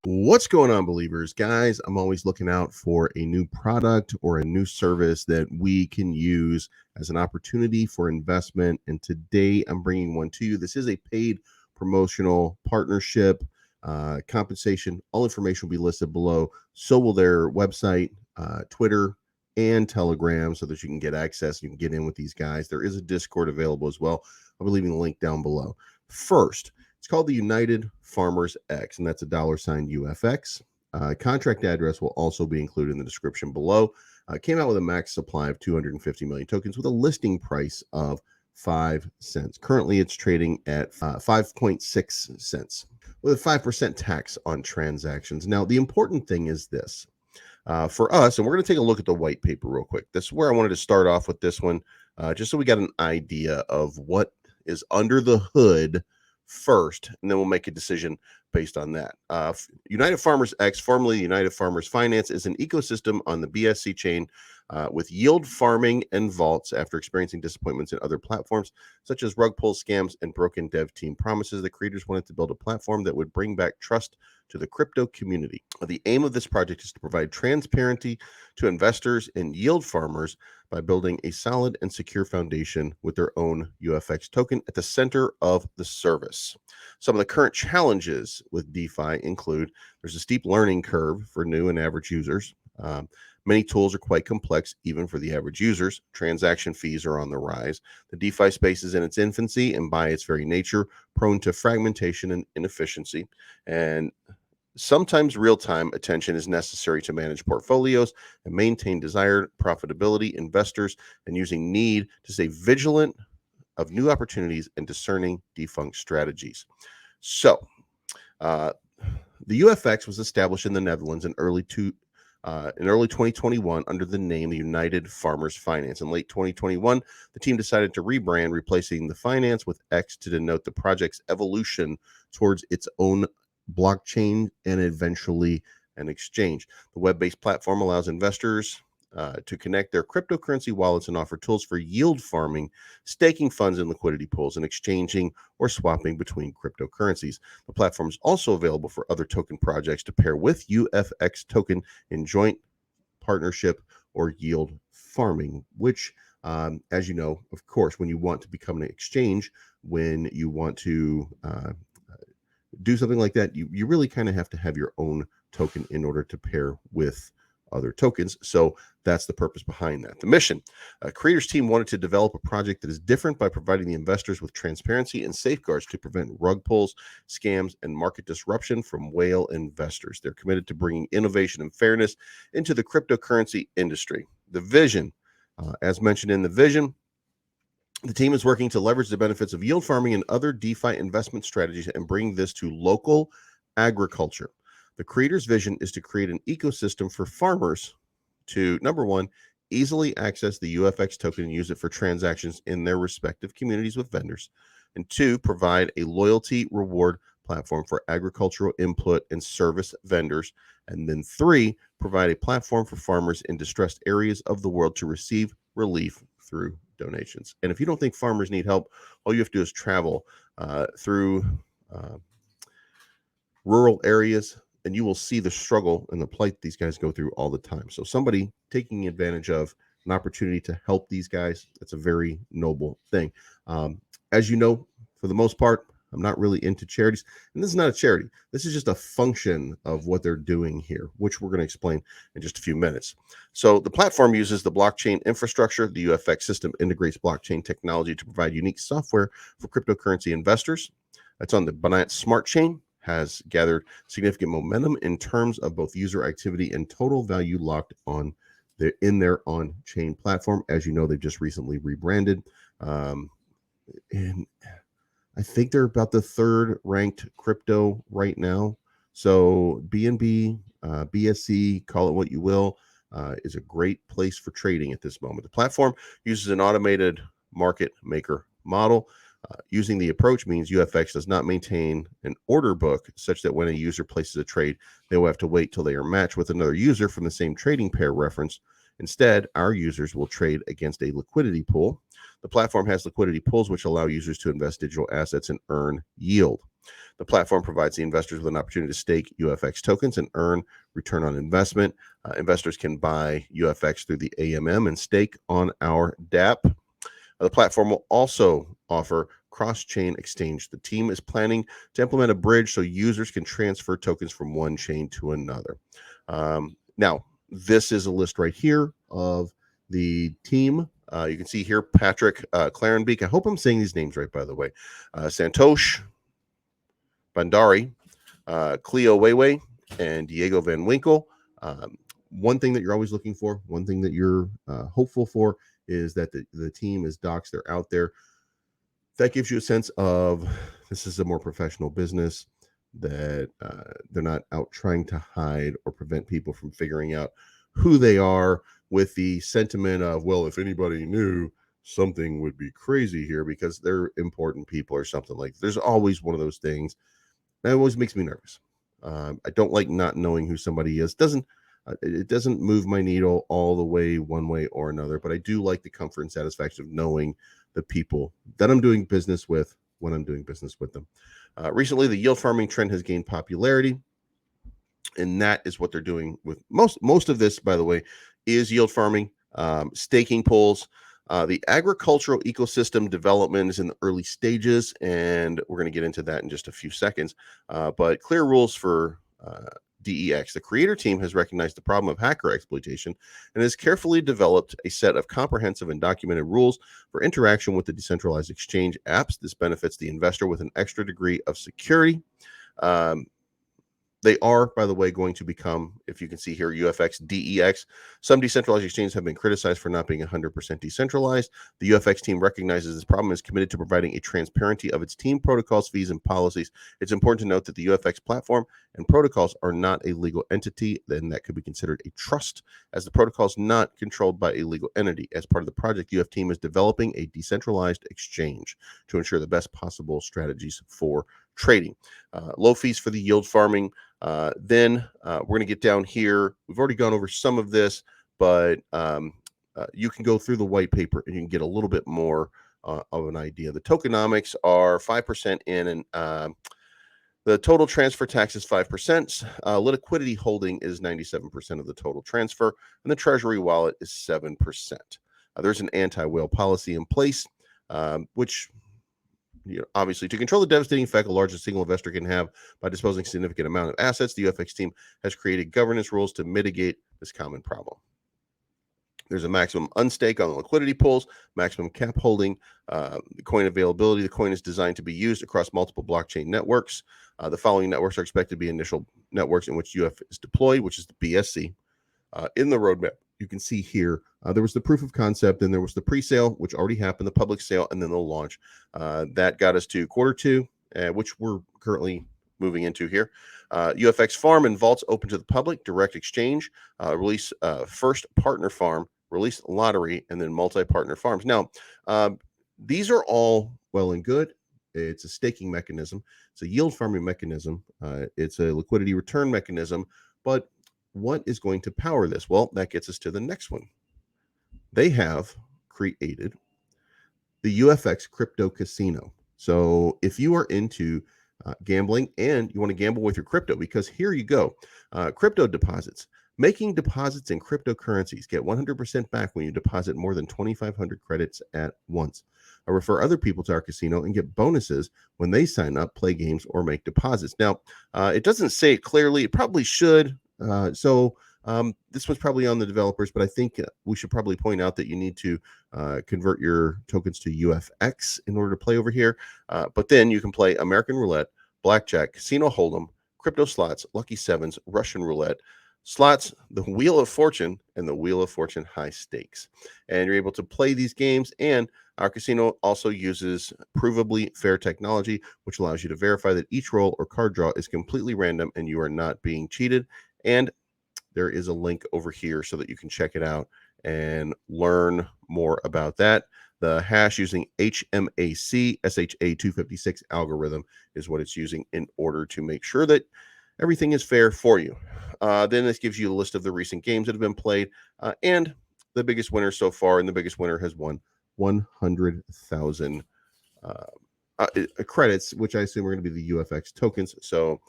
What's going on, believers? Guys, I'm always looking out for a new product or a new service that we can use as an opportunity for investment. And today I'm bringing one to you. This is a paid promotional partnership. Compensation, all information will be listed below. So will their website, Twitter, and Telegram, so that you can get access. You can get in with these guys. There is a Discord available as well. I'll be leaving the link down below. First, it's called the United Farmers X, and that's a $ UFX. Contract address will also be included in the description below. Came out with a max supply of 250 million tokens with a listing price of 5 cents. Currently, it's trading at 5.6 cents with a 5% tax on transactions. Now, the important thing is this. For us, and we're going to take a look at the white paper real quick. This is where I wanted to start off with this one, just so we got an idea of what is under the hood first, and then we'll make a decision based on that. United Farmers X, formerly United Farmers Finance, is an ecosystem on the BSC chain with yield farming and vaults after experiencing disappointments in other platforms, such as rug pull scams and broken dev team promises. The creators wanted to build a platform that would bring back trust to the crypto community. The aim of this project is to provide transparency to investors and yield farmers by building a solid and secure foundation with their own UFX token at the center of the service. Some of the current challenges with DeFi include there's a steep learning curve for new and average users. Many tools are quite complex, even for the average users. Transaction fees are on the rise. The DeFi space is in its infancy and by its very nature, prone to fragmentation and inefficiency. And sometimes real-time attention is necessary to manage portfolios and maintain desired profitability. Investors and using need to stay vigilant of new opportunities and discerning defunct strategies. So, the UFX was established in the Netherlands in early 2021 under the name United Farmers Finance. In late 2021, the team decided to rebrand, replacing the finance with X to denote the project's evolution towards its own blockchain and eventually an exchange. The web-based platform allows investors to connect their cryptocurrency wallets and offer tools for yield farming, staking funds in liquidity pools, and exchanging or swapping between cryptocurrencies. The platform is also available for other token projects to pair with UFX token in joint partnership or yield farming, which, as you know, of course, when you want to become an exchange, when you want to do something like that, you really kind of have to have your own token in order to pair with other tokens. So that's the purpose behind that. The mission, creators team wanted to develop a project that is different by providing the investors with transparency and safeguards to prevent rug pulls, scams, and market disruption from whale investors. They're committed to bringing innovation and fairness into the cryptocurrency industry. The vision, as mentioned in the vision, the team is working to leverage the benefits of yield farming and other DeFi investment strategies and bring this to local agriculture. The creator's vision is to create an ecosystem for farmers to, number one, easily access the UFX token and use it for transactions in their respective communities with vendors, and two, provide a loyalty reward platform for agricultural input and service vendors, and then three, provide a platform for farmers in distressed areas of the world to receive relief through donations. And if you don't think farmers need help, all you have to do is travel through rural areas, and you will see the struggle and the plight these guys go through all the time. So somebody taking advantage of an opportunity to help these guys, that's a very noble thing. As you know, for the most part, I'm not really into charities, and this is not a charity. This is just a function of what they're doing here, which we're going to explain in just a few minutes. So the platform uses the blockchain infrastructure. The UFX system integrates blockchain technology to provide unique software for cryptocurrency investors. That's on the Binance Smart Chain, has gathered significant momentum in terms of both user activity and total value locked on in their on-chain platform. As you know, they've just recently rebranded, and I think they're about the third ranked crypto right now. So BNB, BSC, call it what you will, is a great place for trading at this moment. The platform uses an automated market maker model. Using the approach means UFX does not maintain an order book such that when a user places a trade, they will have to wait till they are matched with another user from the same trading pair reference. Instead, our users will trade against a liquidity pool. The platform has liquidity pools which allow users to invest digital assets and earn yield. The platform provides the investors with an opportunity to stake UFX tokens and earn return on investment. Investors can buy UFX through the AMM and stake on our DApp. The platform will also offer cross-chain exchange. The team is planning to implement a bridge so users can transfer tokens from one chain to another. Now, this is a list right here of the team. You can see here Patrick Clarenbeek. I hope I'm saying these names right, by the way. Santosh Bandari, Cleo Weiwei, and Diego Van Winkle. One thing that you're always looking for, one thing that you're hopeful for, is that the team is docs. They're out there. That gives you a sense of this is a more professional business, that they're not out trying to hide or prevent people from figuring out who they are with the sentiment of, well, if anybody knew, something would be crazy here because they're important people or something like that. There's always one of those things. That always makes me nervous. I don't like not knowing who somebody is. It doesn't move my needle all the way one way or another, but I do like the comfort and satisfaction of knowing the people that I'm doing business with when I'm doing business with them. Recently, the yield farming trend has gained popularity, and that is what they're doing with most of this, by the way, is yield farming, staking pools. The agricultural ecosystem development is in the early stages, and we're going to get into that in just a few seconds. But clear rules for DEX. The creator team has recognized the problem of hacker exploitation and has carefully developed a set of comprehensive and documented rules for interaction with the decentralized exchange apps. This benefits the investor with an extra degree of security. They are, by the way, going to become, if you can see here, UFX DEX. Some decentralized exchanges have been criticized for not being 100% decentralized. The UFX team recognizes this problem and is committed to providing a transparency of its team protocols, fees, and policies. It's important to note that the UFX platform and protocols are not a legal entity, then that could be considered a trust, as the protocol is not controlled by a legal entity. As part of the project, the UF team is developing a decentralized exchange to ensure the best possible strategies for trading. Low fees for the yield farming. Then we're going to get down here. We've already gone over some of this, but you can go through the white paper and you can get a little bit more of an idea. The tokenomics are 5% in, and the total transfer tax is 5%. Liquidity holding is 97% of the total transfer, and the treasury wallet is 7%. There's an anti-whale policy in place, which obviously, to control the devastating effect a large single investor can have by disposing a significant amount of assets, the UFX team has created governance rules to mitigate this common problem. There's a maximum unstake on the liquidity pools, maximum cap holding, the coin availability. The coin is designed to be used across multiple blockchain networks. The following networks are expected to be initial networks in which UF is deployed, which is the BSC. In the roadmap, you can see here, there was the proof of concept, and there was the pre-sale, which already happened, the public sale, and then the launch. That got us to Q2, which we're currently moving into here. UFX Farm and vaults open to the public, direct exchange, release first partner farm, release lottery, and then multi-partner farms. Now, these are all well and good. It's a staking mechanism. It's a yield farming mechanism. It's a liquidity return mechanism. But what is going to power this? Well, that gets us to the next one. They have created the UFX Crypto Casino. So if you are into gambling and you want to gamble with your crypto, because here you go, crypto deposits. Making deposits in cryptocurrencies. Get 100% back when you deposit more than 2,500 credits at once. Refer other people to our casino and get bonuses when they sign up, play games, or make deposits. Now, it doesn't say it clearly. It probably should. This was probably on the developers, but I think we should probably point out that you need to convert your tokens to UFX in order to play over here. But then you can play American Roulette, Blackjack, Casino Hold'em, Crypto Slots, Lucky Sevens, Russian Roulette, Slots, the Wheel of Fortune, and the Wheel of Fortune High Stakes. And you're able to play these games, and our casino also uses provably fair technology, which allows you to verify that each roll or card draw is completely random and you are not being cheated. And there is a link over here so that you can check it out and learn more about that. The hash using HMAC SHA-256 algorithm is what it's using in order to make sure that everything is fair for you. Then this gives you a list of the recent games that have been played and the biggest winner so far, and the biggest winner has won 100,000 credits, which I assume are going to be the UFX tokens. So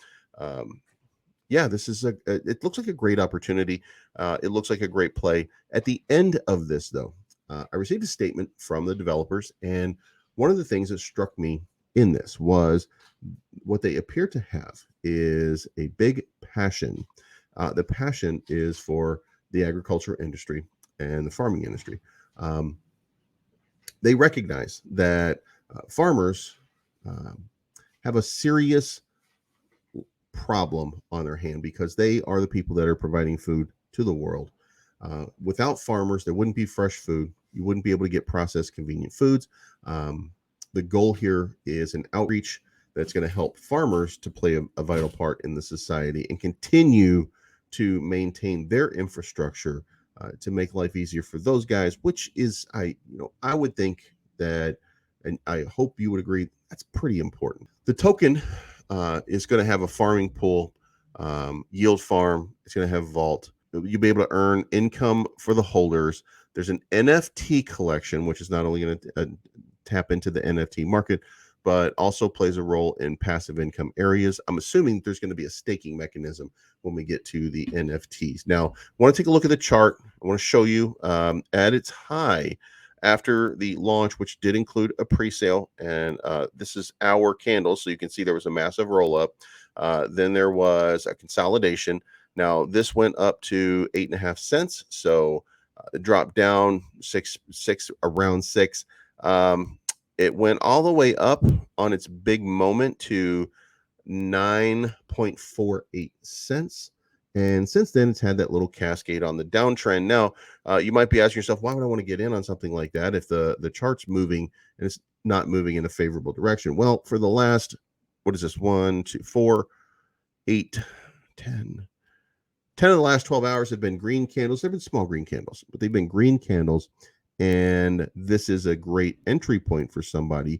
yeah, this is it looks like a great opportunity. It looks like a great play. At the end of this, though, I received a statement from the developers, and one of the things that struck me in this was what they appear to have is a big passion. The passion is for the agriculture industry and the farming industry. They recognize that farmers have a serious problem on their hand because they are the people that are providing food to the world. Without farmers, there wouldn't be fresh food. You wouldn't be able to get processed, convenient foods. The goal here is an outreach that's going to help farmers to play a vital part in the society and continue to maintain their infrastructure to make life easier for those guys, which is, I would think that, and I hope you would agree, that's pretty important. The token is going to have a farming pool, yield farm. It's going to have vault. You'll be able to earn income for the holders. There's an NFT collection, which is not only going to tap into the NFT market, but also plays a role in passive income areas. I'm assuming there's going to be a staking mechanism when we get to the NFTs. Now, I want to take a look at the chart. I want to show you at its high after the launch, which did include a pre-sale, and this is our candle, so you can see there was a massive roll-up. Then there was a consolidation. Now, this went up to 8.5 cents, so it dropped down around 6. It went all the way up on its big moment to 9.48 cents. And since then, it's had that little cascade on the downtrend. Now, you might be asking yourself, why would I want to get in on something like that if the chart's moving and it's not moving in a favorable direction? Well, for the last, what is this, 1, 2, 4, 8, 10. 10 of the last 12 hours have been green candles. They've been small green candles, but they've been green candles. And this is a great entry point for somebody.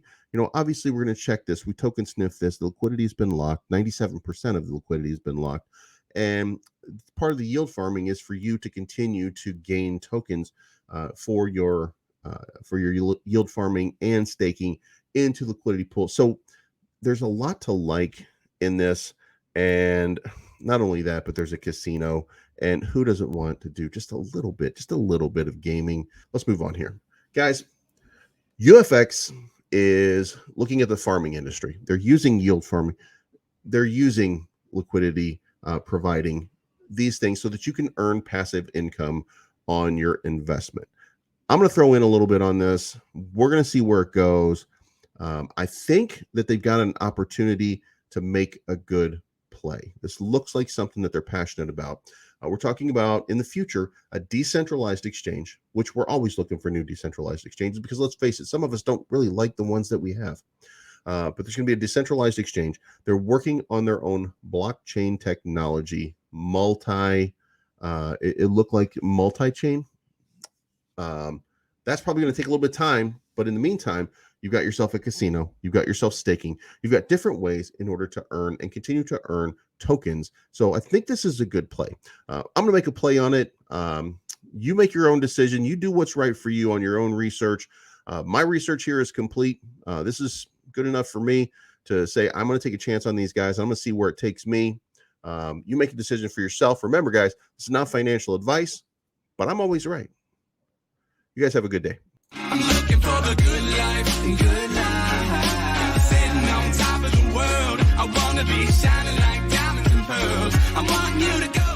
Obviously, we're going to check this. We token sniff this. The liquidity has been locked. 97% of the liquidity has been locked. And part of the yield farming is for you to continue to gain tokens for your yield farming and staking into liquidity pools. So there's a lot to like in this. And not only that, but there's a casino. And who doesn't want to do just a little bit of gaming? Let's move on here. Guys, UFX is looking at the farming industry. They're using yield farming. They're using liquidity, providing these things so that you can earn passive income on your investment. I'm going to throw in a little bit on this. We're going to see where it goes. I think that they've got an opportunity to make a good play. This looks like something that they're passionate about. We're talking about, in the future, a decentralized exchange, which we're always looking for new decentralized exchanges because, let's face it, some of us don't really like the ones that we have. But there's going to be a decentralized exchange. They're working on their own blockchain technology, it looked like multi-chain. That's probably going to take a little bit of time, but in the meantime, you've got yourself a casino, you've got yourself staking, you've got different ways in order to earn and continue to earn tokens. So I think this is a good play. I'm going to make a play on it. You make your own decision. You do what's right for you on your own research. My research here is complete. This is good enough for me to say, I'm going to take a chance on these guys. I'm going to see where it takes me. You make a decision for yourself. Remember, guys, this is not financial advice, but I'm always right. You guys have a good day. I'm looking for the good life, good life. Sitting on top of the world, I want to be shining like diamonds and pearls. I want you to go.